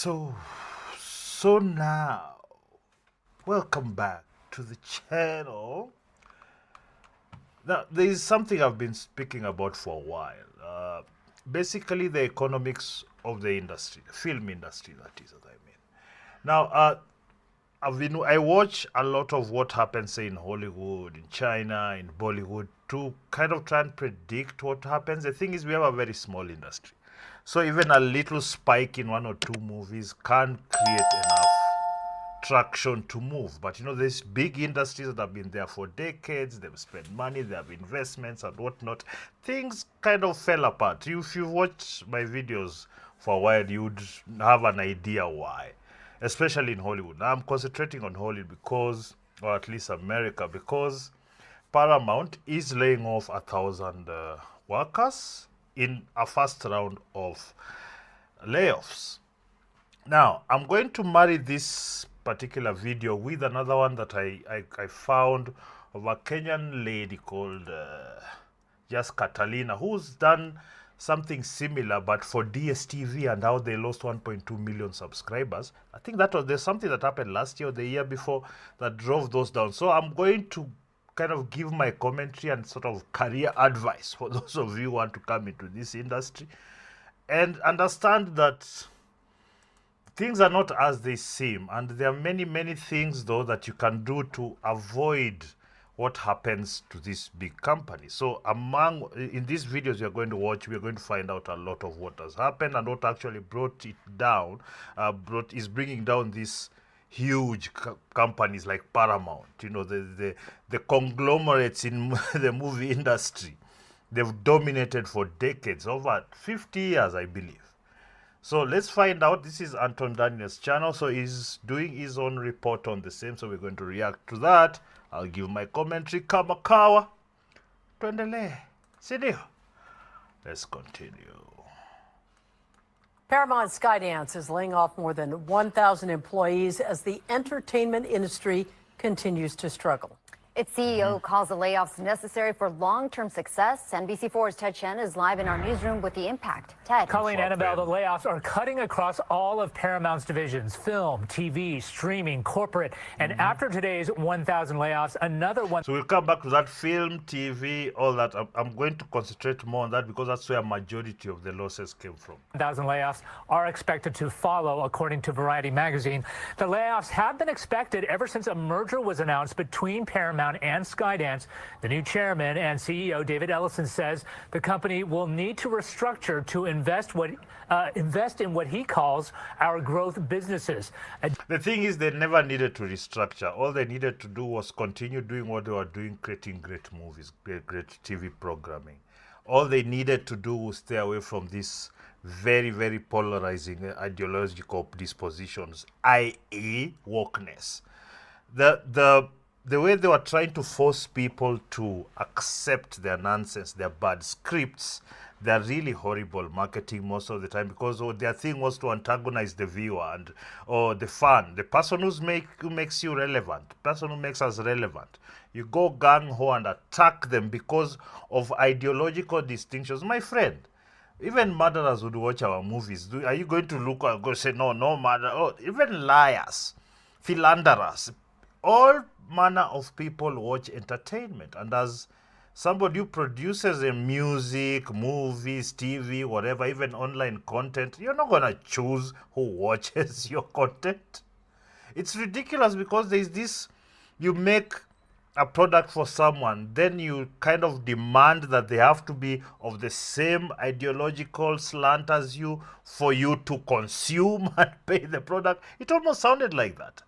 So now, welcome back to the channel. Now, there is something I've been speaking about for a while. Basically, the economics of the industry, the film industry, that is what I mean. Now, I watch a lot of what happens, say, in Hollywood, in China, in Bollywood, to kind of try and predict what happens. The thing is, we have a very small industry. So even a little spike in one or two movies can't create enough traction to move. But there's big industries that have been there for decades. They've spent money, they have investments and whatnot. Things kind of fell apart. If you watch my videos for a while, you'd have an idea why, especially in Hollywood. Now I'm concentrating on Hollywood because, or at least America, because Paramount is laying off 1,000 workers in a first round of layoffs. Now, I'm going to marry this particular video with another one that I found of a Kenyan lady called just Catalina, who's done something similar but for DStv, and how they lost 1.2 million subscribers. I think there's something that happened last year or the year before that drove those down. So I'm going to kind of give my commentary and sort of career advice for those of you who want to come into this industry and understand that things are not as they seem, and there are many things though that you can do to avoid what happens to this big company. So in these videos you're going to watch, we're going to find out a lot of what has happened and what actually brought it down, is bringing down these huge companies like Paramount, the conglomerates in the movie industry. They've dominated for decades, over 50 years, I believe. So let's find out. This is Anton Daniel's channel, so he's doing his own report on the same, so we're going to react to that. I'll give my commentary kama kawa. Tuendelee. Sindio? Let's continue. Paramount Skydance is laying off more than 1,000 employees as the entertainment industry continues to struggle. Its CEO calls the layoffs necessary for long-term success. NBC4's Ted Chen is live in our newsroom with the impact. Ted. Colleen, Annabelle, the layoffs are cutting across all of Paramount's divisions: film, TV, streaming, corporate. And after today's 1,000 layoffs, another one. So we'll come back to that: film, TV, all that. I'm going to concentrate more on that because that's where a majority of the losses came from. 1,000 layoffs are expected to follow, according to Variety magazine. The layoffs have been expected ever since a merger was announced between Paramount and Skydance. The new chairman and CEO, David Ellison, says the company will need to restructure to invest in what he calls our growth businesses. The thing is, they never needed to restructure. All they needed to do was continue doing what they were doing, creating great movies, great TV programming. All they needed to do was stay away from this very polarizing ideological dispositions, i.e. wokeness. The way they were trying to force people to accept their nonsense, their bad scripts, they're really horrible marketing most of the time, because their thing was to antagonize the viewer or the fan, the person who makes you relevant, the person who makes us relevant. You go gung-ho and attack them because of ideological distinctions. My friend, even murderers would watch our movies. Are you going to look and go say, no murder? Oh, even liars, philanderers, all manner of people watch entertainment. And as somebody who produces music, movies, TV, whatever, even online content, you're not going to choose who watches your content. It's ridiculous, because there's this, you make a product for someone, then you kind of demand that they have to be of the same ideological slant as you for you to consume and pay the product. It almost sounded like that.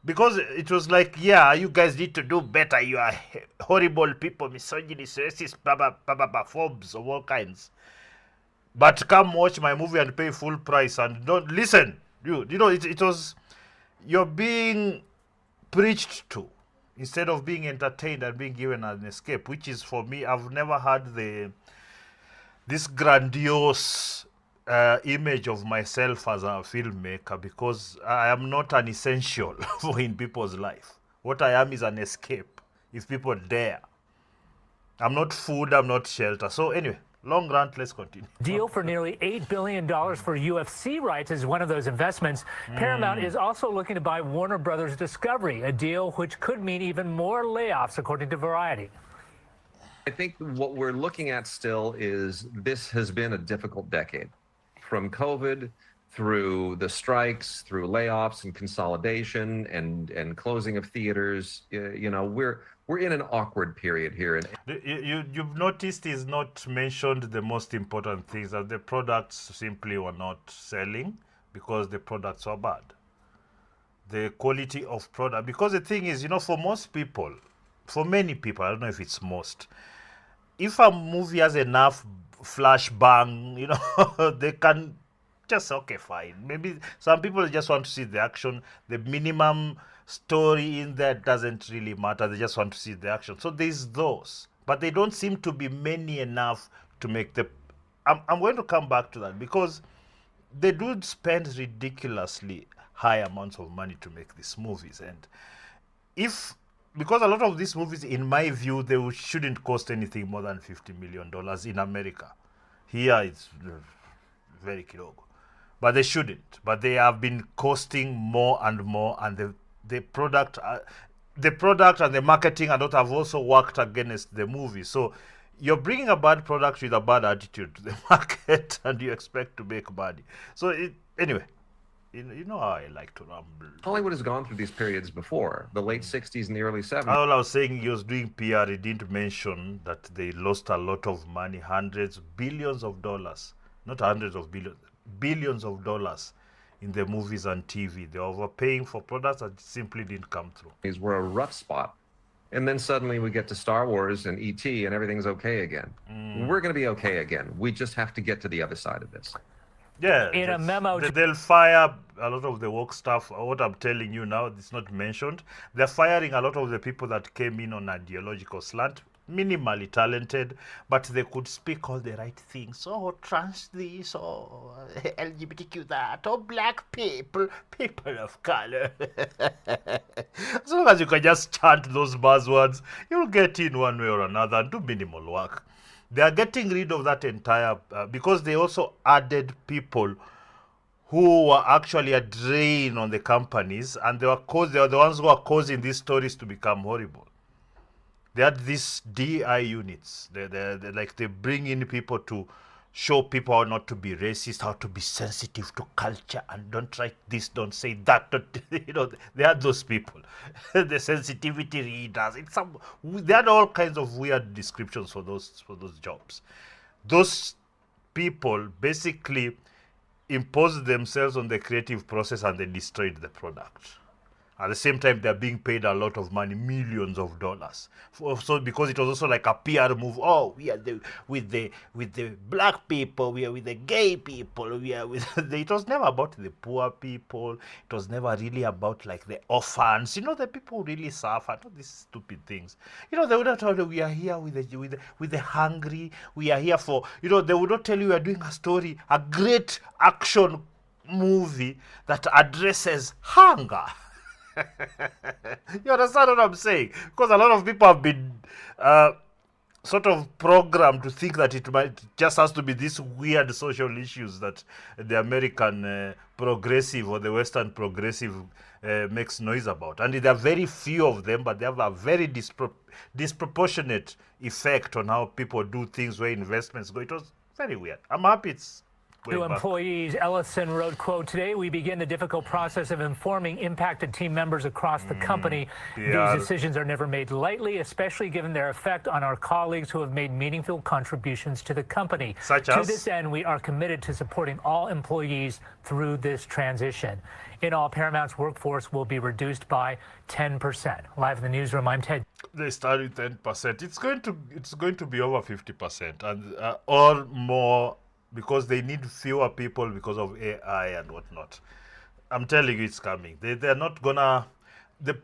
Because it was like, yeah, you guys need to do better. You are horrible people, misogynist, racist, phobes of all kinds. But come watch my movie and pay full price and don't listen. It was, you're being preached to instead of being entertained and being given an escape, which is, for me, I've never had this grandiose image of myself as a filmmaker, because I am not an essential in people's life. What I am is an escape, if people dare. I'm not food, I'm not shelter. So anyway, Long rant, let's continue. Deal for nearly $8 billion for UFC rights is one of those investments. Paramount is also looking to buy Warner Brothers Discovery, a deal which could mean even more layoffs, according to Variety. I think what we're looking at still is this has been a difficult decade. From COVID through the strikes, through layoffs and consolidation and closing of theaters, we're in an awkward period here. And You've noticed he's not mentioned the most important things, that the products simply were not selling because the products were bad. The quality of product, because the thing is, for most people, for many people, I don't know if it's most, if a movie has enough flash bang, they can just say, okay, fine. Maybe some people just want to see the action. The minimum story in there doesn't really matter. They just want to see the action. So there's those. But they don't seem to be many enough to make the... I'm going to come back to that because they do spend ridiculously high amounts of money to make these movies. And because a lot of these movies, in my view, they shouldn't cost anything more than $50 million in America. Here, it's very kidogo. But they shouldn't. But they have been costing more and more, and the product and the marketing and what have also worked against the movie. So you're bringing a bad product with a bad attitude to the market, and you expect to make money. So anyway. You know how I like to ramble. Hollywood has gone through these periods before, the late 60s and the early 70s. All I was saying, he was doing PR. He didn't mention that they lost a lot of money, hundreds, billions of dollars, not hundreds of billions, billions of dollars in the movies and TV. They're overpaying for products that simply didn't come through. These were a rough spot. And then suddenly we get to Star Wars and E.T. and everything's okay again. We're going to be okay again. We just have to get to the other side of this. Yeah, In a memo to- they'll fire a lot of the woke stuff. What I'm telling you now, it's not mentioned. They're firing a lot of the people that came in on ideological slant, minimally talented, but they could speak all the right things. Oh, trans this, or LGBTQ that, or black people, people of color. As long as you can just chant those buzzwords, you'll get in one way or another and do minimal work. They are getting rid of that entire, because they also added people who were actually a drain on the companies, and they are the ones who are causing these stories to become horrible. They had these DI units. They bring in people to show people how not to be racist, how to be sensitive to culture, and don't write this, don't say that. They had those people, the sensitivity readers. They had all kinds of weird descriptions for those jobs. Those people basically imposed themselves on the creative process, and they destroyed the product. At the same time, they're being paid a lot of money, millions of dollars. So because it was also like a PR move. Oh, we are with the black people. We are with the gay people. We are with. It was never about the poor people. It was never really about like the orphans. The people who really suffer. Not these stupid things. They would not tell you we are here with the hungry. We are here for. They would not tell you we are doing a story, a great action movie that addresses hunger. You understand what I'm saying? Because a lot of people have been sort of programmed to think that it just has to be these weird social issues that the American progressive or the Western progressive makes noise about. And there are very few of them, but they have a very disproportionate effect on how people do things, where investments go. It was very weird. I'm happy it's To employees, Ellison wrote, quote, "Today we begin the difficult process of informing impacted team members across the company. Yeah. These decisions are never made lightly, especially given their effect on our colleagues who have made meaningful contributions to the company. Such To as? this end, we are committed to supporting all employees through this transition. In all, Paramount's workforce will be reduced by 10%. Live in the newsroom, I'm Ted. They started 10%. It's going to be over 50%, and or more, because they need fewer people because of AI and whatnot. I'm telling you, it's coming. They're not gonna.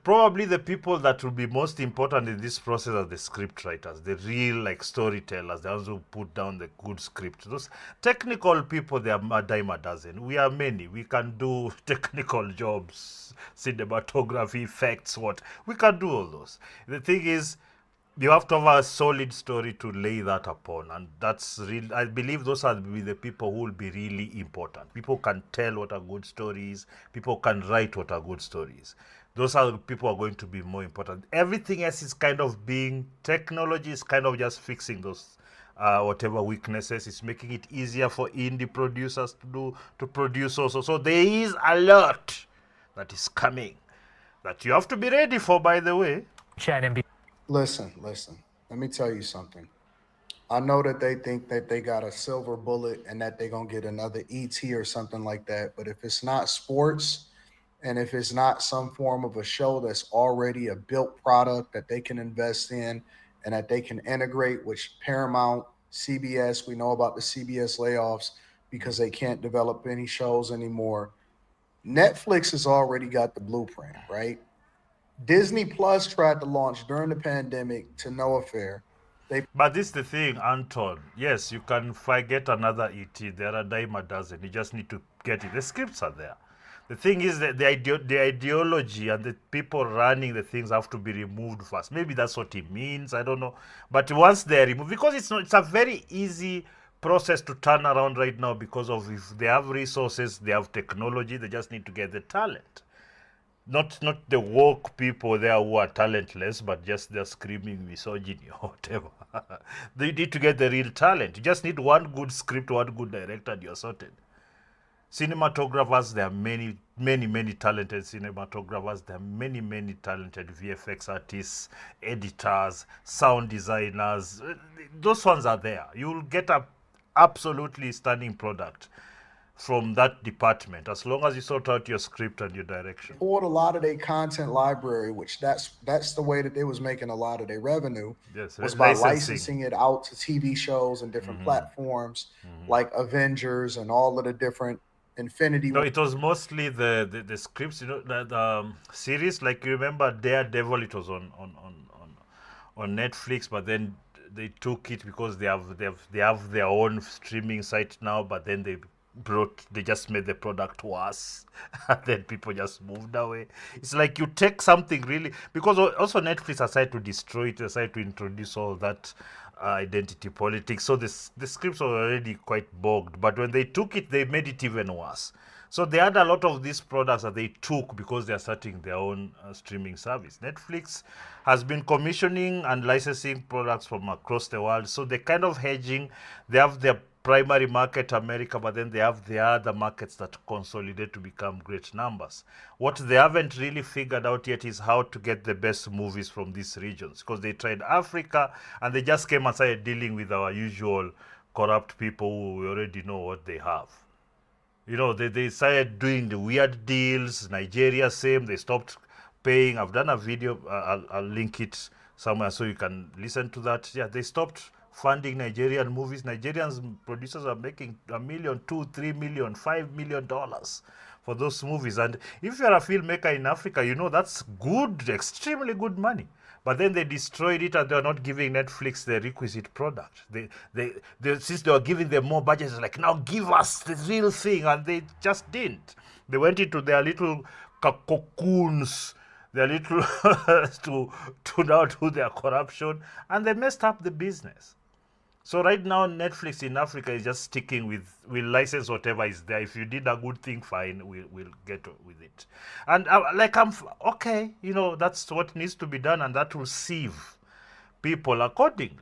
Probably the people that will be most important in this process are the script writers, the real storytellers, the ones who put down the good script. Those technical people, they are a dime a dozen. We are many. We can do technical jobs, cinematography, effects, we can do all those. The thing is, you have to have a solid story to lay that upon, and that's real. I believe those are the people who will be really important. People can tell what a good story is. People can write what a good story is. Those are the people who are going to be more important. Everything else is kind of being technology is kind of just fixing those whatever weaknesses. It's making it easier for indie producers to produce also. So there is a lot that is coming that you have to be ready for. By the way. Chen, Listen. Let me tell you something. I know that they think that they got a silver bullet and that they're gonna get another ET or something like that. But if it's not sports and if it's not some form of a show that's already a built product that they can invest in and that they can integrate, which Paramount, CBS, we know about the CBS layoffs because they can't develop any shows anymore. Netflix has already got the blueprint, right? Disney Plus tried to launch during the pandemic to no affair. They But this is the thing, Anton. Yes, you can get another ET. There are a dime a dozen. You just need to get it. The scripts are there. The thing is that the ideology and the people running the things have to be removed first. Maybe that's what it means. I don't know. But once they're removed, because it's a very easy process to turn around right now because of if they have resources, they have technology, they just need to get the talent. Not the woke people there who are talentless, but just they're screaming misogyny or whatever. They need to get the real talent. You just need one good script, one good director, and you're sorted. Cinematographers, there are many talented cinematographers. There are many talented VFX artists, editors, sound designers. Those ones are there. You'll get a absolutely stunning product from that department as long as you sort out your script and your direction. pulled a lot of their content library, which that's the way that they was making a lot of their revenue, Yes, was by licensing. licensing it out to TV shows and different platforms like Avengers and all of the different Infinity No, it was mostly the scripts, the series. Like you remember Daredevil, it was on Netflix, but then they took it because they have their own streaming site now, but then they just made the product worse and then people just moved away. It's like you take something really, because also Netflix decided to destroy it, decided to introduce all that identity politics, so the scripts were already quite bogged, but when they took it they made it even worse. So they had a lot of these products that they took because they're starting their own streaming service. Netflix has been commissioning and licensing products from across the world. So they're kind of hedging. They have their primary market, America, but then they have the other markets that consolidate to become great numbers. What they haven't really figured out yet is how to get the best movies from these regions, because they tried Africa and they just came and started dealing with our usual corrupt people who we already know what they have. They started doing the weird deals. Nigeria, same. They stopped paying. I've done a video. I'll link it somewhere so you can listen to that. Yeah, they stopped funding Nigerian movies. Nigerian producers are making $1 million, $2, $3 million, $5 million for those movies. And if you're a filmmaker in Africa, that's good, extremely good money. But then they destroyed it and they're not giving Netflix the requisite product. Since they were giving them more budgets, it's like, now give us the real thing. And they just didn't. They went into their little cocoons, their little to now do their corruption, and they messed up the business. So right now, Netflix in Africa is just sticking we'll license whatever is there. If you did a good thing, fine, we'll get with it. And I'm okay, that's what needs to be done, and that will sieve people accordingly.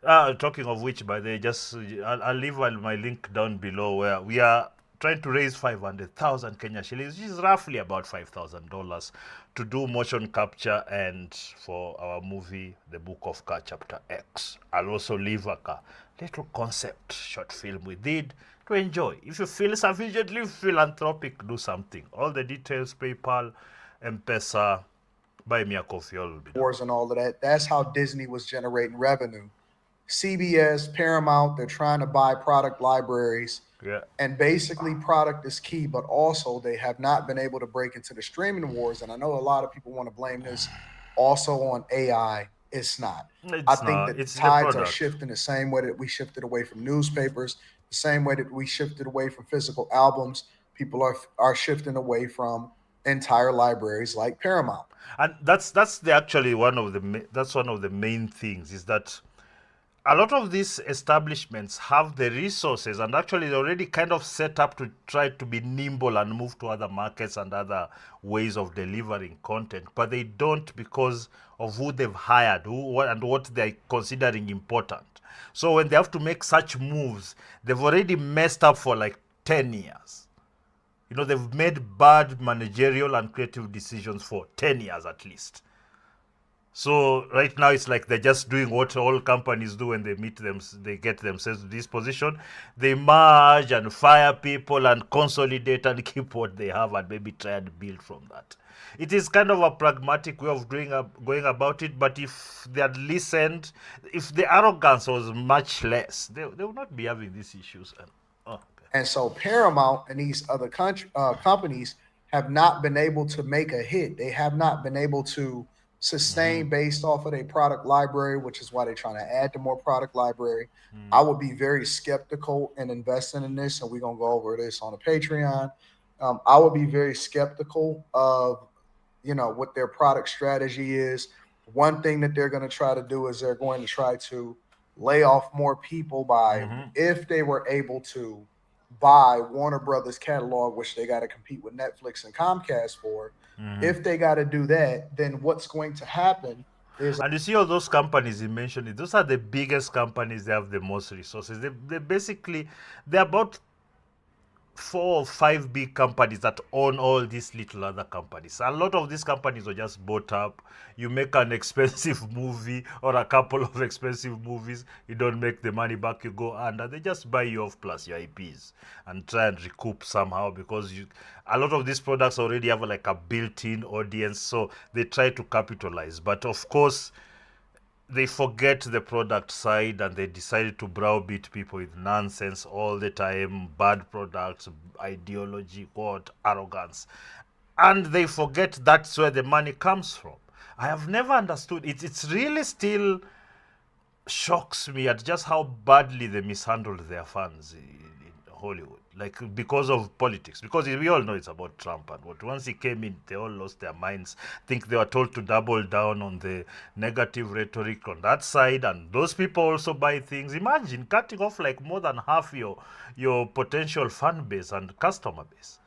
Talking of which, by the way, I'll leave my link down below where we are trying to raise 500,000 Kenya shillings, which is roughly about $5,000, to do motion capture and for our movie, The Book of Ka Chapter X. I'll also leave a little concept short film we did to enjoy. If you feel sufficiently philanthropic, do something. All the details, PayPal, M-Pesa, buy me a coffee, all will be done. wars and all of that. That's how Disney was generating revenue. CBS, Paramount, they're trying to buy product libraries. Yeah. And basically, product is key, but also they have not been able to break into the streaming wars. And I know a lot of people want to blame this also on AI. It's not. I think that the tides are shifting the same way that we shifted away from newspapers, the same way that we shifted away from physical albums. People are shifting away from entire libraries like Paramount. And actually that's one of the main things is that a lot of these establishments have the resources and actually they're already kind of set up to try to be nimble and move to other markets and other ways of delivering content, but they don't because of who they've hired, and what they're considering important. So when they have to make such moves, they've already messed up for like 10 years. They've made bad managerial and creative decisions for 10 years at least. So right now it's like they're just doing what all companies do when they get themselves to this position. They merge and fire people and consolidate and keep what they have and maybe try and build from that. It is kind of a pragmatic way of going about it, but if they had listened, if the arrogance was much less, they would not be having these issues. And so Paramount and these other companies have not been able to make a hit. They have not been able to sustain based off of their product library, which is why they're trying to add to more product library. I would be very skeptical in investing in this, and we're going to go over this on the Patreon. I would be very skeptical of, what their product strategy is. One thing that they're going to try to do is they're going to try to lay off more people by, if they were able to buy Warner Brothers catalog, which they got to compete with Netflix and Comcast for. If they got to do that, then what's going to happen is, and you see all those companies you mentioned, those are the biggest companies. They have the most resources. They're about 4 or 5 big companies that own all these little other companies. A lot of these companies are just bought up. You make an expensive movie or a couple of expensive movies, you don't make the money back, you go under. They just buy you off plus your IPs and try and recoup somehow, because a lot of these products already have like a built-in audience, so they try to capitalize. But of course, they forget the product side and they decided to browbeat people with nonsense all the time, bad products, ideology, arrogance. And they forget that's where the money comes from. I have never understood it. It's really still shocks me at just how badly they mishandled their fans in Hollywood. Like, because of politics. Because we all know it's about Trump and what. Once he came in, they all lost their minds. Think they were told to double down on the negative rhetoric on that side, and those people also buy things. Imagine cutting off like more than half your potential fan base and customer base,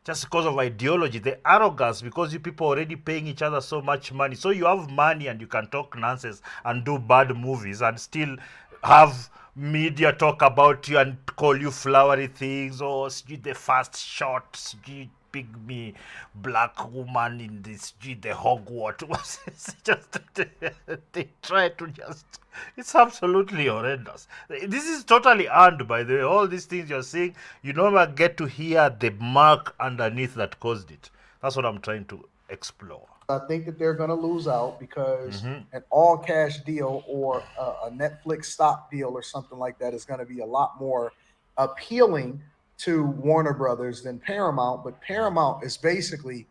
just because of ideology, the arrogance, because you people are already paying each other so much money. So you have money and you can talk nonsense and do bad movies and still have media talk about you and call you flowery things, or the first shot, pygmy black woman in this, the Hogwarts. It's just, they try to just, it's absolutely horrendous. This is totally earned, by the way. All these things you're saying, you never get to hear the mark underneath that caused it. That's what I'm trying to explore. I think that they're going to lose out because an all cash deal or a Netflix stock deal or something like that is going to be a lot more appealing to Warner Brothers than Paramount. But Paramount is basically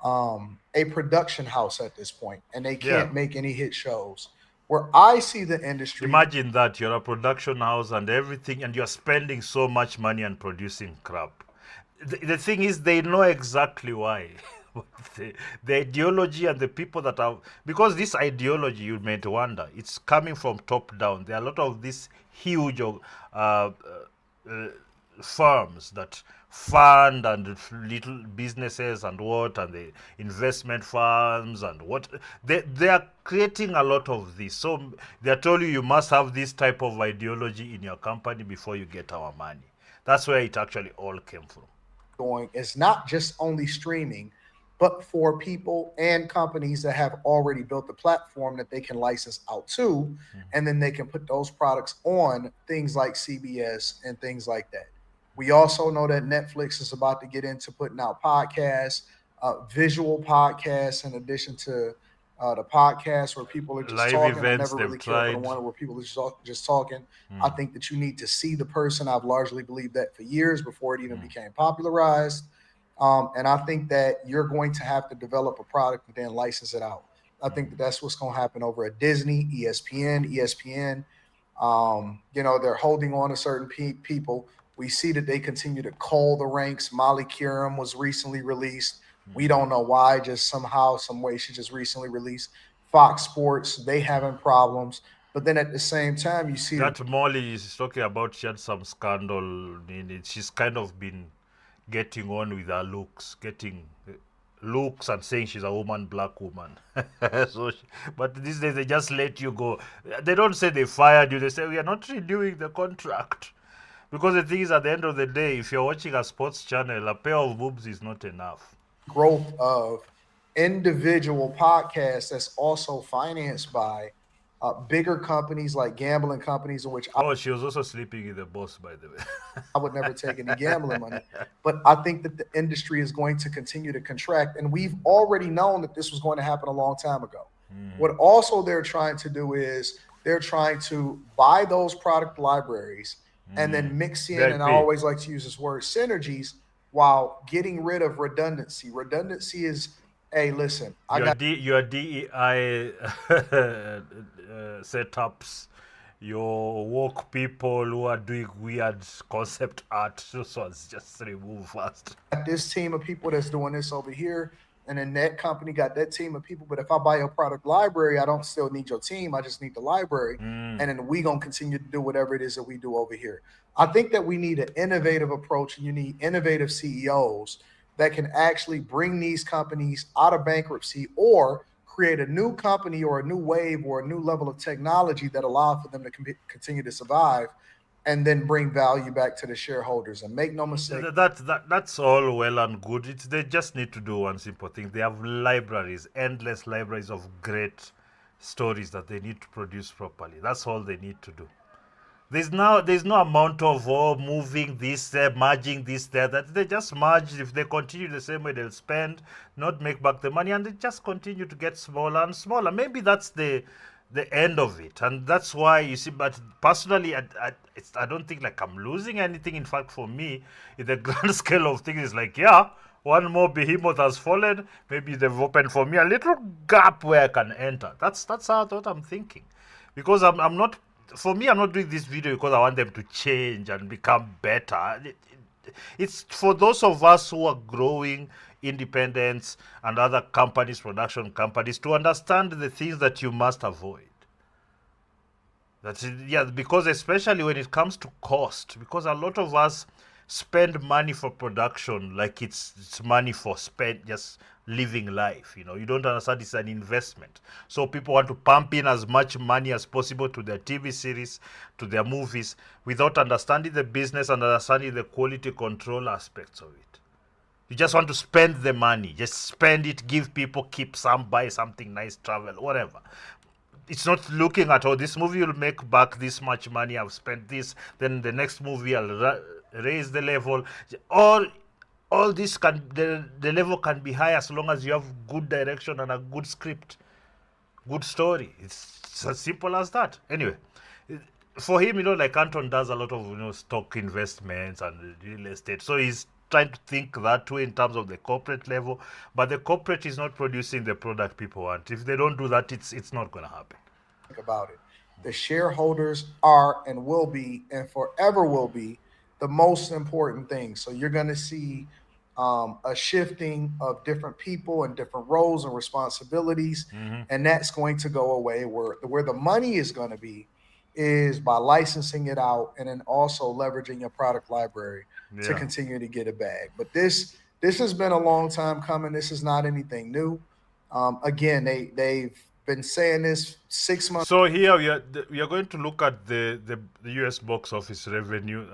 a production house at this point, and they can't make any hit shows. Where I see the industry, imagine that you're a production house and everything, and you're spending so much money on producing crap. The thing is, they know exactly why. The ideology and the people that are, because this ideology, you may wonder, it's coming from top down. There are a lot of these huge firms that fund and little businesses and the investment firms and they are creating a lot of this. So they're telling you must have this type of ideology in your company before you get our money. That's where it actually all came from. It's not just only streaming, but for people and companies that have already built the platform that they can license out to, and then they can put those products on things like CBS and things like that. We also know that Netflix is about to get into putting out podcasts, visual podcasts, in addition to the podcasts where people are just live talking. Events, I never really cared for the one where people are just talking. I think that you need to see the person. I've largely believed that for years before it even became popularized. And I think that you're going to have to develop a product and then license it out. I think that that's what's going to happen over at Disney, ESPN. They're holding on to certain people. We see that they continue to cull the ranks. Molly Qerim was recently released. We don't know why. Just somehow, some way, she just recently released Fox Sports. They having problems, but then at the same time, you see That Molly is talking about, she had some scandal in it. She's kind of been getting on with her looks, getting looks and saying she's a woman, black woman. So, but these days they just let you go. They don't say they fired you. They say we are not renewing the contract. Because the thing is, at the end of the day, if you're watching a sports channel, a pair of boobs is not enough. growth of individual podcasts that's also financed by bigger companies like gambling companies, in which Oh, she was also sleeping with the boss, by the way. I would never take any gambling money. But I think that the industry is going to continue to contract. And we've already known that this was going to happen a long time ago. What also they're trying to do is they're trying to buy those product libraries and then mix in, and I VIP. always like to use this word, synergies, while getting rid of redundancy. Redundancy is, hey, listen, I Your, got your DEI setups, your woke people who are doing weird concept art, those ones just remove fast. this team of people that's doing this over here, and then that company got that team of people. But if I buy your product library, I don't still need your team. I just need the library. And then we gonna continue to do whatever it is that we do over here. I think that we need an innovative approach, and you need innovative CEOs that can actually bring these companies out of bankruptcy or create a new company or a new wave or a new level of technology that allow for them to continue to survive, and then bring value back to the shareholders. And make no mistake, That's all well and good. They just need to do one simple thing. They have libraries, endless libraries of great stories that they need to produce properly. That's all they need to do. There's no amount of moving this there, merging this there. That they just merge. If they continue the same way, they'll spend, not make back the money, and they just continue to get smaller and smaller. Maybe that's the end of it, and that's why you see. But personally, I don't think like I'm losing anything. In fact, for me, in the grand scale of things, it's like, yeah, one more behemoth has fallen. Maybe they've opened for me a little gap where I can enter. That's what I'm thinking, because I'm not. For me, I'm not doing this video because I want them to change and become better. It's for those of us who are growing independents and other companies, production companies, to understand the things that you must avoid. That's it, yeah, because especially when it comes to cost, because a lot of us spend money for production like it's money for just living life. You don't understand it's an investment. So people want to pump in as much money as possible to their TV series, to their movies, without understanding the business and understanding the quality control aspects of it. You just want to spend the money, just spend it, give people, keep some, buy something nice, travel, whatever. It's not looking at, oh, this movie will make back this much money, I've spent this, then the next movie I'll raise the level. All this the level can be high as long as you have good direction and a good script, good story. It's as simple as that. Anyway, for him, like Anton does a lot of stock investments and real estate, so he's trying to think that way in terms of the corporate level, but the corporate is not producing the product people want. If they don't do that, it's not going to happen. think about it. The shareholders are and will be and forever will be the most important thing. So you're going to see a shifting of different people and different roles and responsibilities, and that's going to go away. Where the money is going to be is by licensing it out and then also leveraging your product library to continue to get a bag. But this has been a long time coming. This is not anything new. Again, they've been saying this 6 months. So here we are going to look at the US box office revenue.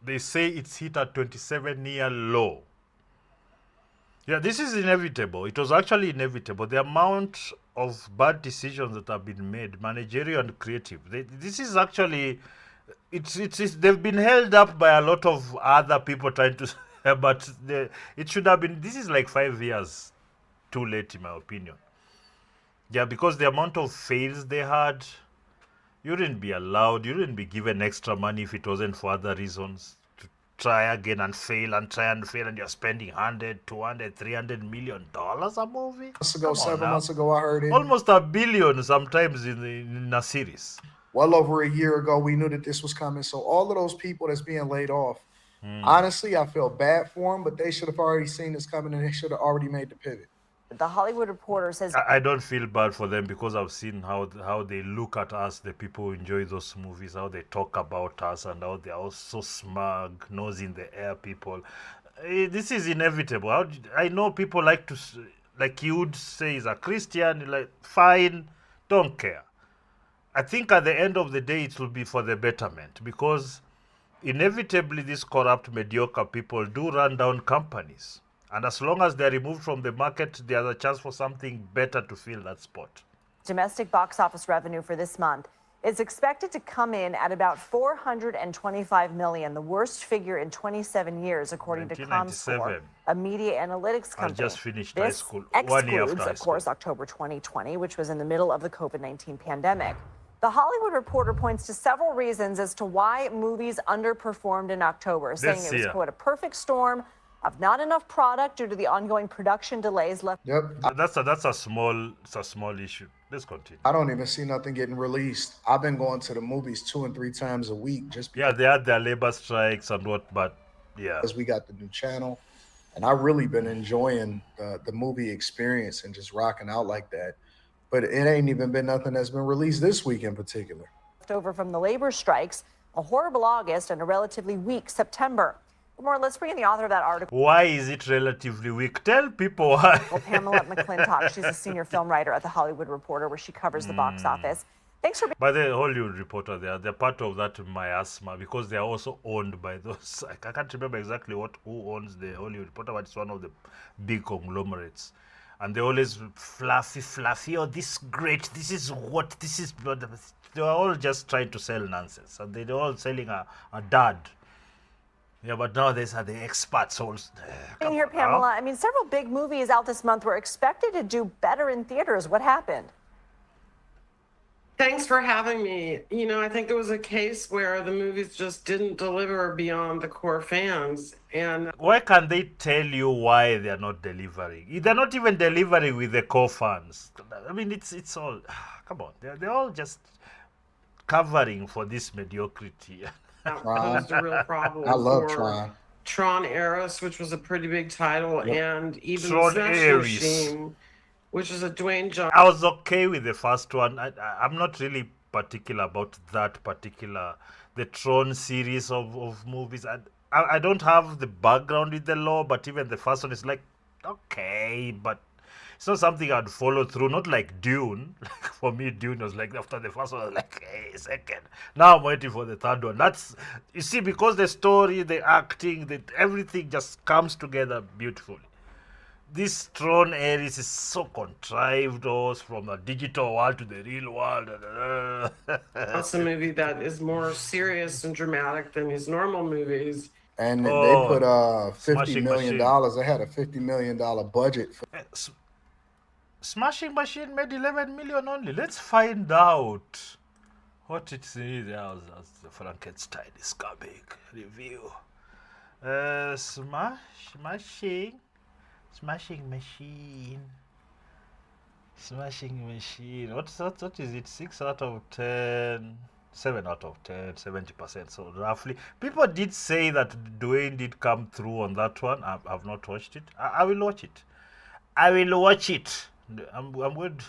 They say it's hit a 27-year low. Yeah, this is inevitable. It was actually inevitable. The amount of bad decisions that have been made, managerial and creative. This is actually, they've been held up by a lot of other people trying to, but it should have been. This is like 5 years too late, in my opinion. Yeah, because the amount of fails they had, you wouldn't be allowed, you wouldn't be given extra money if it wasn't for other reasons. To try again and fail and try and fail, and you're spending 100, 200, 300 million dollars a movie. Seven months ago, I heard it. Almost $1 billion sometimes in a series. Well over a year ago, we knew that this was coming. So all of those people that's being laid off, Honestly, I feel bad for them, but they should have already seen this coming and they should have already made the pivot. The Hollywood Reporter says I don't feel bad for them because I've seen how they look at us, the people who enjoy those movies, how they talk about us, and how they are all so smug, nose in the air people. This is inevitable. I know people like to, like you would say, is a Christian, like, fine, don't care. I think at the end of the day, it will be for the betterment because inevitably these corrupt, mediocre people do run down companies. And as long as they're removed from the market, there's a chance for something better to fill that spot. domestic box office revenue for this month is expected to come in at about $425 million, the worst figure in 27 years, according to 1997. Comscore, a media analytics I company. just finished high This school, 1 year after excludes, high of course, school. October 2020, which was in the middle of the COVID-19 pandemic. The Hollywood Reporter points to several reasons as to why movies underperformed in October, saying it was, year. quote, a perfect storm of not enough product due to the ongoing production delays left. Yep. That's a small issue. Let's continue. I don't even see nothing getting released. I've been going to the movies 2 and 3 times a week just Yeah, they had their labor strikes and what, but yeah. because we got the new channel. And I've really been enjoying the movie experience and just rocking out like that. But it ain't even been nothing that's been released this week in particular. Over from the labor strikes, a horrible August and a relatively weak September. For more, let's bring in the author of that article, Why is it relatively weak? Tell people why. Pamela McClintock. She's a senior film writer at the Hollywood Reporter, where she covers the box office. Thanks for By the Hollywood Reporter, they're part of that miasma because they are also owned by those. I can't remember exactly who owns the Hollywood Reporter, but it's one of the big conglomerates. And they always fluffy. Oh, this great. This is what. This is. They are all just trying to sell nonsense, and they're all selling a dud. Yeah, but now these are the experts. Also, being here, Pamela. I mean, several big movies out this month were expected to do better in theaters. What happened? Thanks for having me. You know, I think it was a case where the movies just didn't deliver beyond the core fans. And why can't they tell you why they're not delivering? They're not even delivering with the core fans. I mean, it's all. Come on, they're all just covering for this mediocrity. that posed a real problem. I love for Tron. Tron Eris, which was a pretty big title, and even Tron Smash Eris. Machine, which is a Dwayne Johnson. I was okay with the first one. I'm not really particular about that particular, the Tron series of movies. I don't have the background in the law, but even the first one is like, okay, but it's not something I'd follow through. Not like Dune. For me, Dune was like, after the first one, I was like, hey, second. Now I'm waiting for the third one. That's, you see, because the story, the acting, everything just comes together beautifully. This Tron Ares is so contrived, from the digital world to the real world. That's a movie that is more serious and dramatic than his normal movies. And they Oh, put $50 Smashing million. Machine. They had a $50 million budget for Smashing Machine made 11 million only. Let's find out what it is. As the Frankenstein is coming. Review. Smashing Machine. What is it? 6 out of 10. 7 out of 10, 70%. So roughly, people did say that Dwayne did come through on that one. I've not watched it. I will watch it. I will watch it. I'm good.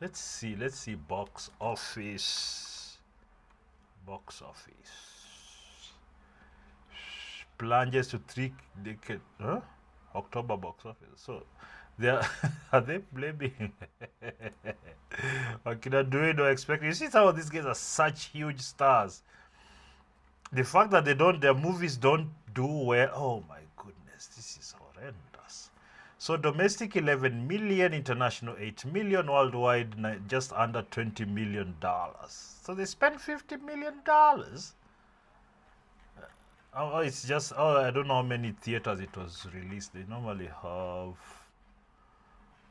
Let's see. Box office. Plunges to 3 decade. Huh? October box office. So, are they blaming? Akina Dwayne or expecting? You see, some of these guys are such huge stars. The fact that their movies don't do well. Oh my goodness, this is horrendous. So domestic 11 million, international 8 million, worldwide just under $20 million. So they spent $50 million. Oh, it's just, I don't know how many theaters it was released. They normally have.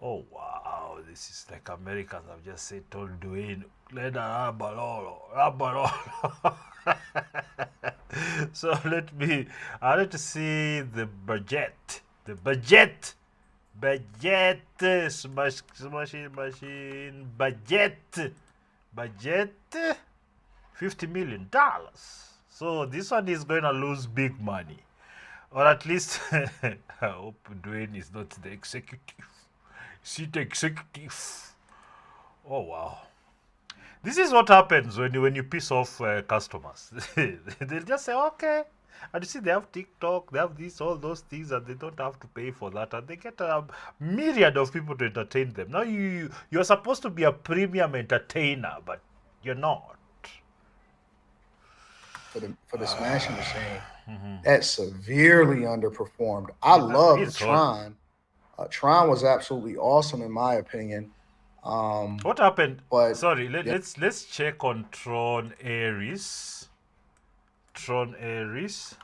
Oh wow, this is like Americans have just said, told Dwayne, let Rabalolo. So I need to see the budget. Smashing Machine, budget, $50 million. So So this one is going to lose big money. Or at least, I hope Dwayne is not the executive. Is he the executive? Oh, wow. This is what happens when you piss off customers. They just say, okay. And you see, they have TikTok, they have this, all those things, and they don't have to pay for that. And they get a myriad of people to entertain them. Now, you're supposed to be a premium entertainer, but you're not. For the Smashing Machine, that severely underperformed. I love Tron. Tron was absolutely awesome in my opinion. What happened? But sorry, let's check on Tron Ares. Tron Ares.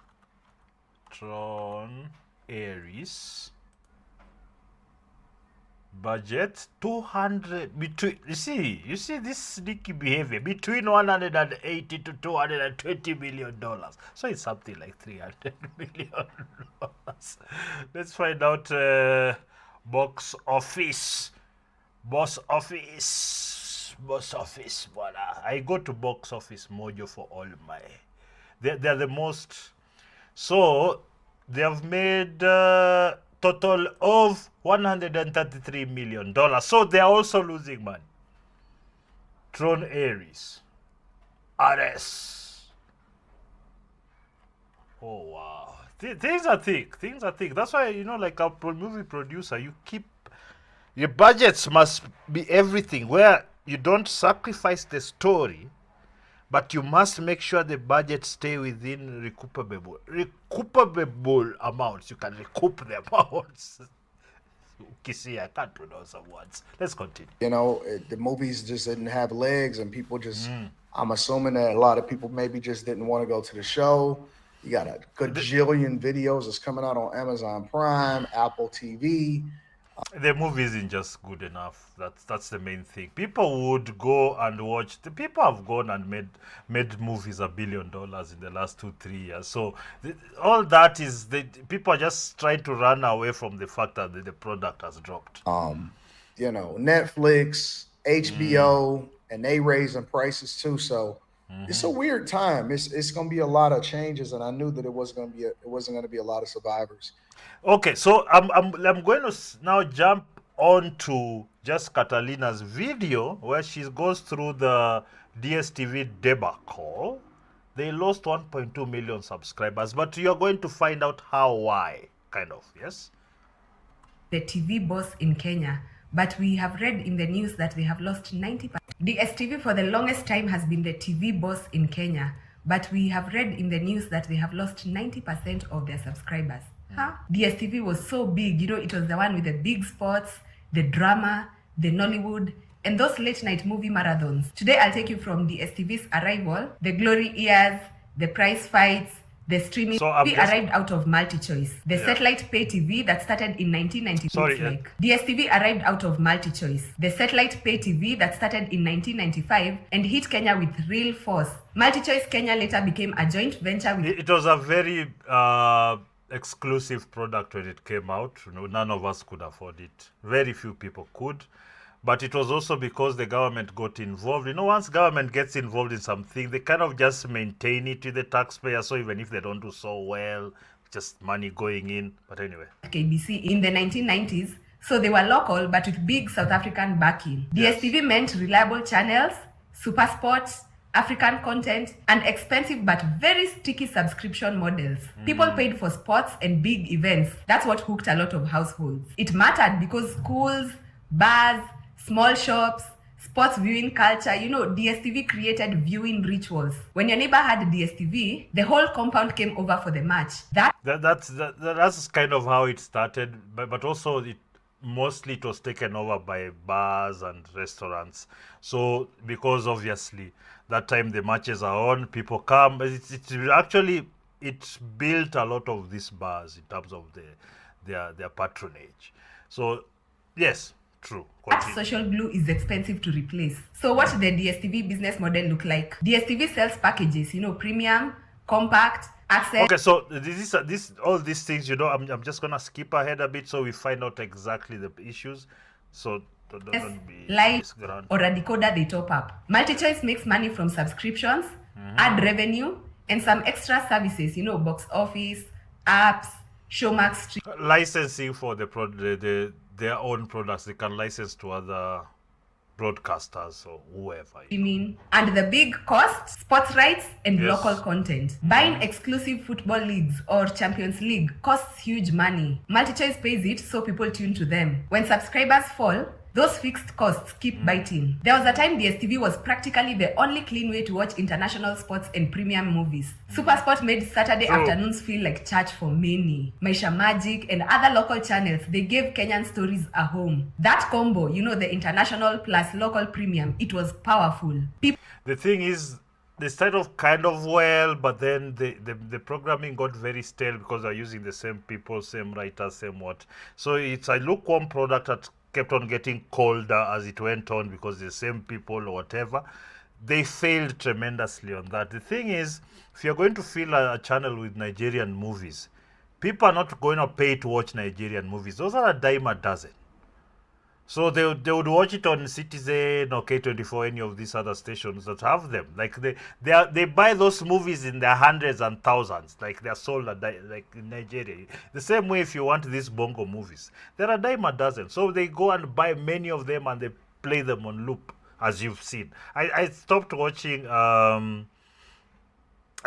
Budget 200 between. You see this sneaky behavior between 180 to 220 million dollars. So it's something like 300 million dollars. Let's find out box office. Box office. Voila. I go to Box Office Mojo for all my. They're the most. So they have made total of $133 million. So they are also losing money. Tron Ares. RS. Oh wow. Things are thick. That's why, like a movie producer, you keep your budgets must be everything, where you don't sacrifice the story, but you must make sure the budget stay within recoupable amounts. You can recoup the amounts. Kissy, I can't pronounce some words. Let's continue. The movies just didn't have legs, and people just. I'm assuming that a lot of people maybe just didn't want to go to the show. You got a gajillion videos that's coming out on Amazon Prime, Apple TV. The movie isn't just good enough. That's the main thing. People would go and watch. The people have gone and made movies $1 billion in the last 2-3 years. So all that is people are just trying to run away from the fact that the product has dropped. Netflix, HBO, and they raising prices too. So it's a weird time. It's going to be a lot of changes, and I knew that it wasn't going to be a lot of survivors. Okay, so I'm going to now jump on to just Catalina's video where she goes through the DStv debacle. They lost 1.2 million subscribers, but you're going to find out why, kind of, yes? The TV boss in Kenya, but we have read in the news that they have lost 90%. DStv for the longest time has been the TV boss in Kenya, but we have read in the news that they have lost 90% of their subscribers. DStv was so big, it was the one with the big sports, the drama, the Nollywood, and those late night movie marathons. Today I'll take you from DStv's arrival, the glory years, the prize fights, the streaming. So arrived out of multi-choice. The satellite pay TV that started in 1995. DStv arrived out of multi-choice. The satellite pay TV that started in 1995 and hit Kenya with real force. Multi-choice Kenya later became a joint venture with... It was a very exclusive product when it came out. None of us could afford it. Very few people could. But it was also because the government got involved. Once government gets involved in something, they kind of just maintain it to the taxpayer. So even if they don't do so well, just money going in. But anyway. KBC in the 1990s. So they were local, but with big South African backing. DStv meant reliable channels, super sports, African content, and expensive but very sticky subscription models. People paid for sports and big events. That's what hooked a lot of households. It mattered because schools, bars, small shops, sports viewing culture, DStv created viewing rituals. When your neighbor had DStv, the whole compound came over for the match. That's kind of how it started, but also mostly it was taken over by bars and restaurants. So because obviously that time the matches are on, people come. It built a lot of these bars in terms of their patronage. So yes, true. That social glue is expensive to replace. So what the DStv business model look like? DStv sells packages, premium, compact, access. Okay, so all these things, I'm just gonna skip ahead a bit so we find out exactly the issues. So don't be live or a decoder they top up. MultiChoice makes money from subscriptions, ad revenue, and some extra services, box office, apps, Showmax stream. Licensing for their own products, they can license to other broadcasters or whoever. And the big cost, sports rights and Yes. local content. Buying exclusive football leagues or Champions League costs huge money. MultiChoice pays it so people tune to them. When subscribers fall, those fixed costs keep biting. There was a time DStv was practically the only clean way to watch international sports and premium movies. SuperSport made Saturday afternoons feel like church for many. Maisha Magic and other local channels, they gave Kenyan stories a home. That combo, the international plus local premium, it was powerful. The thing is, they started off kind of well, but then the programming got very stale because they're using the same people, same writers, same what. So it's a lukewarm product that kept on getting colder as it went on because the same people or whatever. They failed tremendously on that. The thing is, if you're going to fill a channel with Nigerian movies, people are not going to pay to watch Nigerian movies. Those are a dime a dozen. So they would watch it on Citizen or K24, any of these other stations that have them. Like they buy those movies in their hundreds and thousands. Like they're sold like in Nigeria. The same way if you want these bongo movies, they're a dime a dozen. So they go and buy many of them and they play them on loop, as you've seen. I stopped watching. I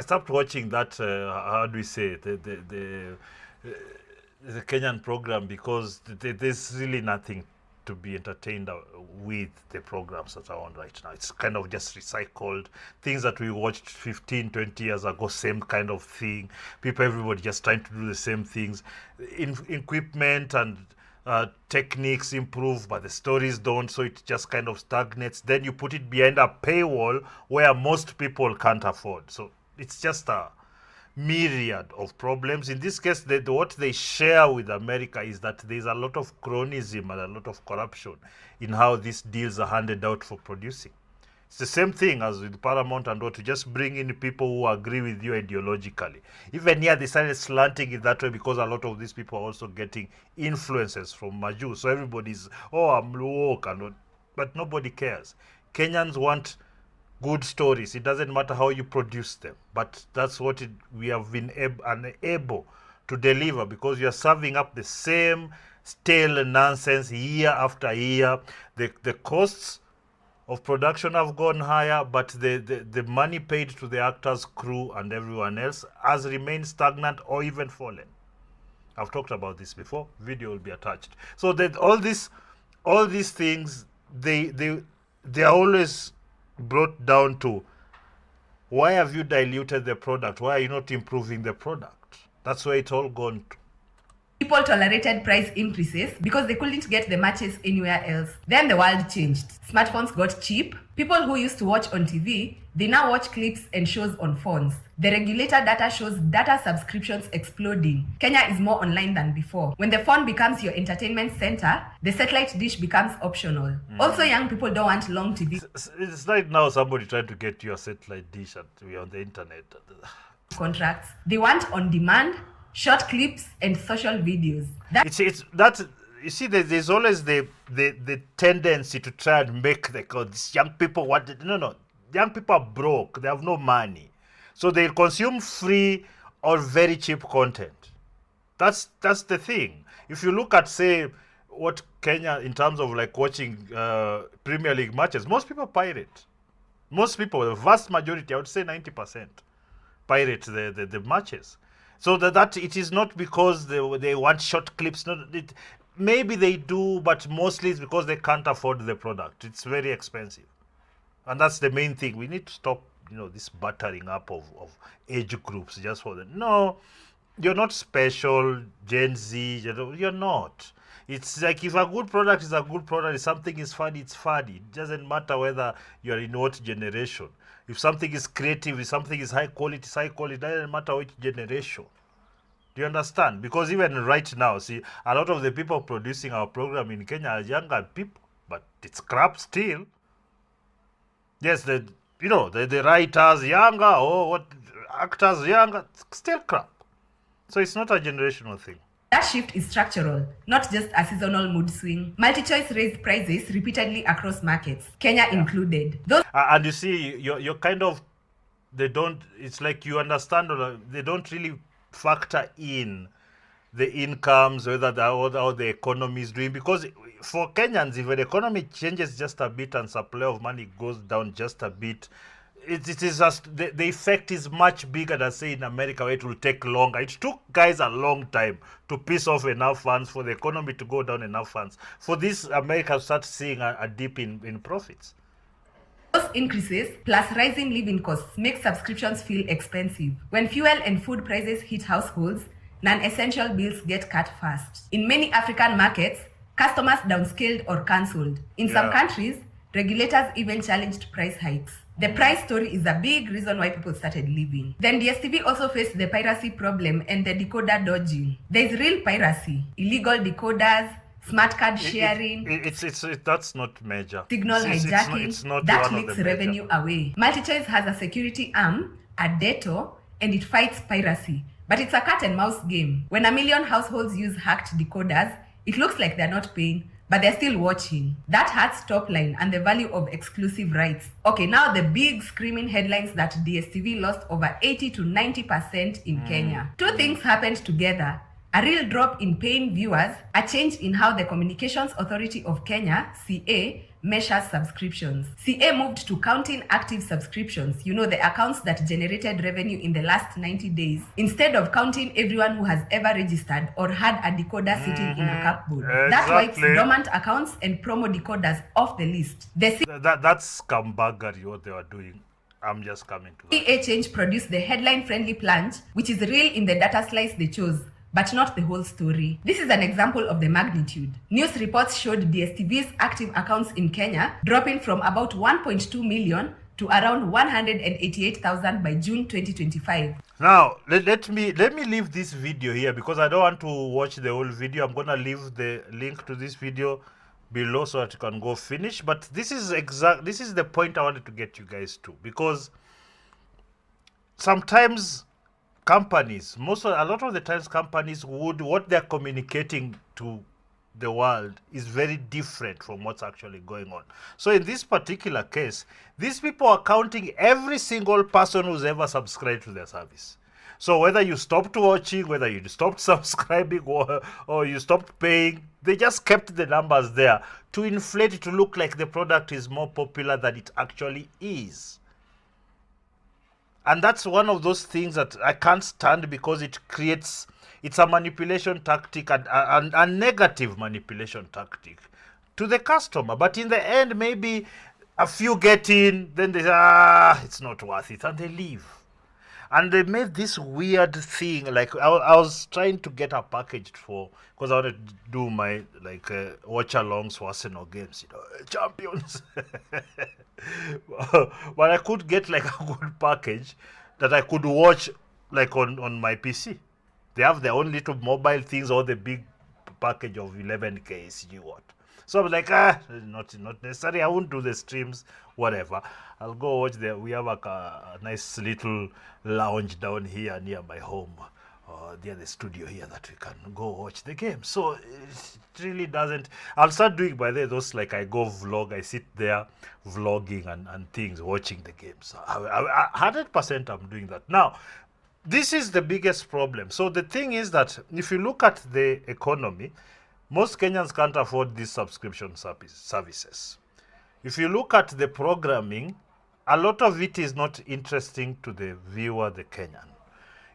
stopped watching that. How do we say it? The Kenyan program because there's really nothing to be entertained with the programs that are on right now. It's kind of just recycled things that we watched 15, 20 years ago, same kind of thing. Everybody just trying to do the same things. Equipment and techniques improve, but the stories don't, so it just kind of stagnates. Then you put it behind a paywall where most people can't afford. So it's just a myriad of problems. In this case, what they share with America is that there's a lot of cronyism and a lot of corruption in how these deals are handed out for producing. It's the same thing as with Paramount and what, to just bring in people who agree with you ideologically. Even here, they started slanting it that way because a lot of these people are also getting influences from Maju. So everybody's, I'm woke, but nobody cares. Kenyans want good stories. It doesn't matter how you produce them, but that's what we have been unable to deliver because you are serving up the same stale nonsense year after year. The costs of production have gone higher, but the money paid to the actors, crew, and everyone else has remained stagnant or even fallen. I've talked about this before. Video will be attached. So that all these things, they are always brought down to, why have you diluted the product? Why are you not improving the product? That's where it's all gone to. People tolerated price increases because they couldn't get the matches anywhere else. Then the world changed. Smartphones got cheap. People who used to watch on TV, they now watch clips and shows on phones. The regulator data shows data subscriptions exploding. Kenya is more online than before. When the phone becomes your entertainment center, the satellite dish becomes optional. Also, young people don't want long TV. It's right now somebody trying to get your satellite dish on the internet. Contracts. They want on demand, short clips, and social videos. You see, there's always the tendency to try and make these young people want. No. Young people are broke. They have no money. So they consume free or very cheap content. That's the thing. If you look at, say, what Kenya, in terms of like watching Premier League matches, most people pirate. Most people, the vast majority, I would say 90%, pirate the matches. So that it is not because they want short clips. Maybe they do, but mostly it's because they can't afford the product. It's very expensive. And that's the main thing. We need to stop, this battering up of age groups just for them. No, you're not special, Gen Z, you're not. It's like if a good product is a good product, if something is funny, it's funny. It doesn't matter whether you're in what generation. If something is creative, if something is high quality, it's high quality. It doesn't matter which generation. Do you understand? Because even right now, see, a lot of the people producing our program in Kenya are younger people, but it's crap still. Yes, the writers younger, actors younger, still crap. So it's not a generational thing. That shift is structural, not just a seasonal mood swing. MultiChoice raised prices repeatedly across markets, Kenya included. And you see, you're kind of they don't, it's like you understand, they don't really factor in the incomes, whether how the economy is doing. Because for Kenyans, if the economy changes just a bit and supply of money goes down just a bit, it is just the effect is much bigger than, say, in America, where it will take longer. It took guys a long time to piece off enough funds for the economy to go down enough funds for this America to start seeing a dip in profits. Those increases plus rising living costs make subscriptions feel expensive. When fuel and food prices hit households, non-essential bills get cut fast. In many African markets, customers downscaled or cancelled. In some countries, regulators even challenged price hikes. The price story is a big reason why people started leaving. Then DStv also faced the piracy problem and the decoder dodging. There's real piracy, illegal decoders, smart card sharing. That's not major. Signal hijacking. It's not that one of leaks the major. revenue away. MultiChoice has a security arm, a DETO, and it fights piracy. But it's a cat and mouse game. When 1 million households use hacked decoders, it looks like they're not paying, but they're still watching. That hurts top line and the value of exclusive rights. Okay, now the big screaming headlines that DStv lost over 80 to 90% in Kenya. Two things happened together. A real drop in paying viewers, a change in how the Communications Authority of Kenya, CA, measures subscriptions. CA moved to counting active subscriptions, the accounts that generated revenue in the last 90 days, instead of counting everyone who has ever registered or had a decoder sitting in a cupboard. That wipes dormant accounts and promo decoders off the list. That's scumbaggery what they were doing. I'm just coming to that. CA change produced the headline-friendly plunge, which is real in the data slice they chose, but not the whole story. This is an example of the magnitude. News reports showed DStv's active accounts in Kenya dropping from about 1.2 million to around 188,000 by June 2025. Now, let me leave this video here because I don't want to watch the whole video. I'm gonna leave the link to this video below so that you can go finish. But this is the point I wanted to get you guys to, because sometimes companies, a lot of the times companies what they're communicating to the world is very different from what's actually going on. So in this particular case, these people are counting every single person who's ever subscribed to their service. So whether you stopped watching, whether you stopped subscribing or you stopped paying, they just kept the numbers there to inflate it, to look like the product is more popular than it actually is. And that's one of those things that I can't stand, because it's a manipulation tactic, and a negative manipulation tactic to the customer. But in the end, maybe a few get in, then they say, it's not worth it, and they leave. And they made this weird thing, like I was trying to get a package because I wanted to do my watch-alongs for Arsenal games, champions. But I could get like a good package that I could watch like on my PC. They have their own little mobile things, or the big package of 11K, see what. So I was like, not necessary. I won't do the streams, whatever. I'll go watch we have a nice little lounge down here near my home, near the studio here, that we can go watch the game. So it really doesn't. I'll start doing by those, like I go vlog, I sit there vlogging and things, watching the games. 100% I'm doing that. Now, this is the biggest problem. So the thing is that if you look at the economy, most Kenyans can't afford these subscription services. If you look at the programming, a lot of it is not interesting to the viewer, the Kenyan.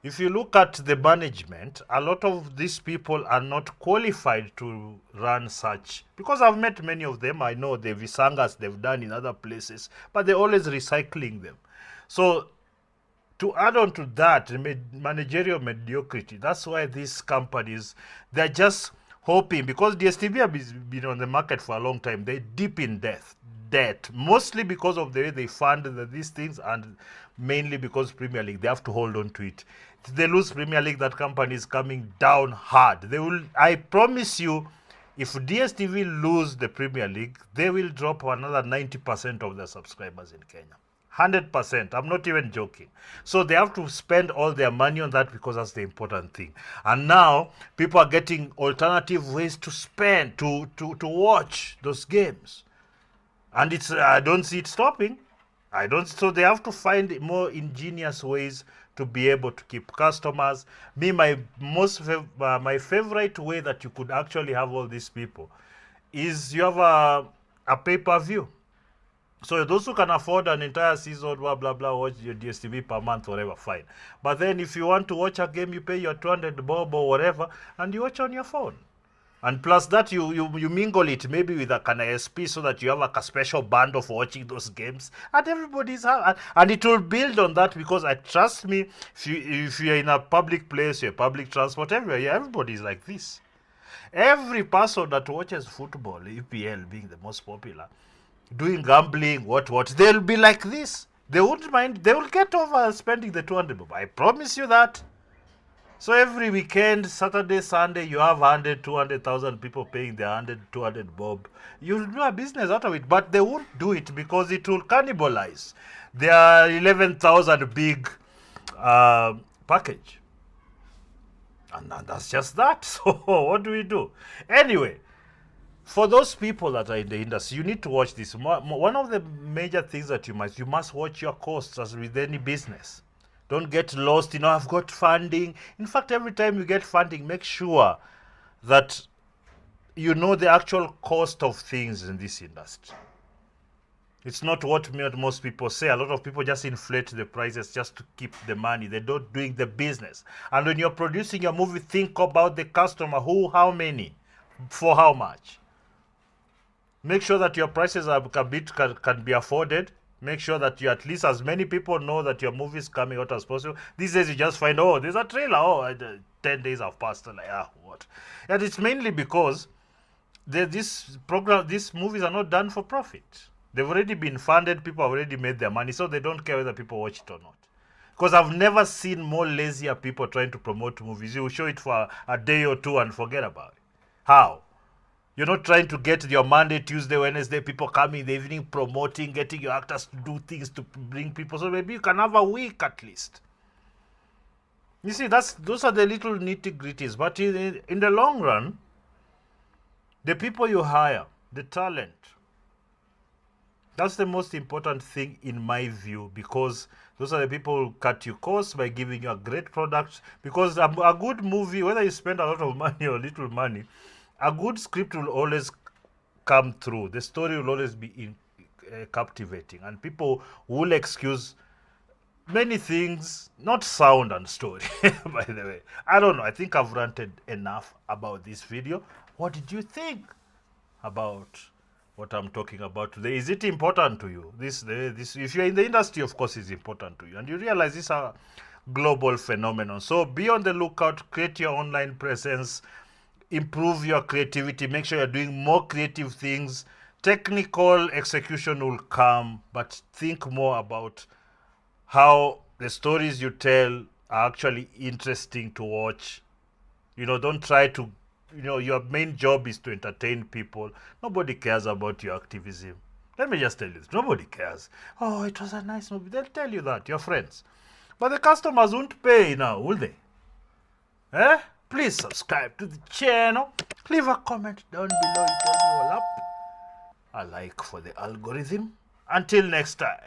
If you look at the management, a lot of these people are not qualified to run such, because I've met many of them. I know the Visangas they've done in other places, but they're always recycling them. So to add on to that, managerial mediocrity, that's why these companies, they're just hoping, because DStv has been on the market for a long time, they dip in debt, mostly because of the way they fund these things, and mainly because Premier League, they have to hold on to it. If they lose Premier League, that company is coming down hard. They will. I promise you, if DStv lose the Premier League, they will drop another 90% of their subscribers in Kenya. 100%. I'm not even joking. So they have to spend all their money on that, because that's the important thing. And now people are getting alternative ways to spend, to watch those games. And I don't see it stopping. I don't. So they have to find more ingenious ways to be able to keep customers. Me, my favorite way that you could actually have all these people is you have a pay-per-view. So those who can afford an entire season, blah blah blah, watch your DStv per month, whatever, fine. But then if you want to watch a game, you pay your 200 bob or whatever, and you watch on your phone. And plus that, you mingle it maybe with a kind of SP so that you have like a special bundle for watching those games, and everybody's and it will build on that, because I trust me, if you're in a public place, you're public transport everywhere, yeah, everybody's like this. Every person that watches football, EPL being the most popular, doing gambling, what, they'll be like this. They won't mind. They will get over spending the 200 bob. I promise you that. So every weekend, Saturday, Sunday, you have 100, 200,000 people paying their 100, 200 bob. You'll do a business out of it, but they won't do it because it will cannibalize their 11,000 big package. And that's just that. So what do we do? Anyway, for those people that are in the industry, you need to watch this. One of the major things that you must watch your costs, as with any business. Don't get lost, I've got funding. In fact, every time you get funding, make sure that you know the actual cost of things in this industry. It's not what most people say. A lot of people just inflate the prices just to keep the money. They're not doing the business. And when you're producing a movie, think about the customer. Who, how many, for how much. Make sure that your prices can be afforded. Make sure that you at least as many people know that your movie is coming out as possible. These days you just find, oh, there's a trailer. 10 days have passed. Like, what? And it's mainly because these movies are not done for profit. They've already been funded. People have already made their money. So they don't care whether people watch it or not. Because I've never seen more lazier people trying to promote movies. You show it for a day or two and forget about it. How? You're not trying to get your Monday, Tuesday, Wednesday, people coming in the evening promoting, getting your actors to do things to bring people. So maybe you can have a week at least. You see, those are the little nitty-gritties. But in the long run, the people you hire, the talent, that's the most important thing in my view, because those are the people who cut you costs by giving you a great product. Because a good movie, whether you spend a lot of money or little money, a good script will always come through. The story will always be captivating, and people will excuse many things, not sound and story, by the way. I don't know. I think I've ranted enough about this video. What did you think about what I'm talking about today? Is it important to you? This, if you're in the industry, of course, it's important to you, and you realize this is a global phenomenon. So be on the lookout. Create your online presence. Improve your creativity. Make sure you're doing more creative things. Technical execution will come, but think more about how the stories you tell are actually interesting to watch. Don't try to, your main job is to entertain people. Nobody cares about your activism. Let me just tell you this. Nobody cares. Oh, it was a nice movie. They'll tell you that, your friends. But the customers won't pay now, will they? Please subscribe to the channel. Leave a comment down below. It will be all up. A like for the algorithm. Until next time.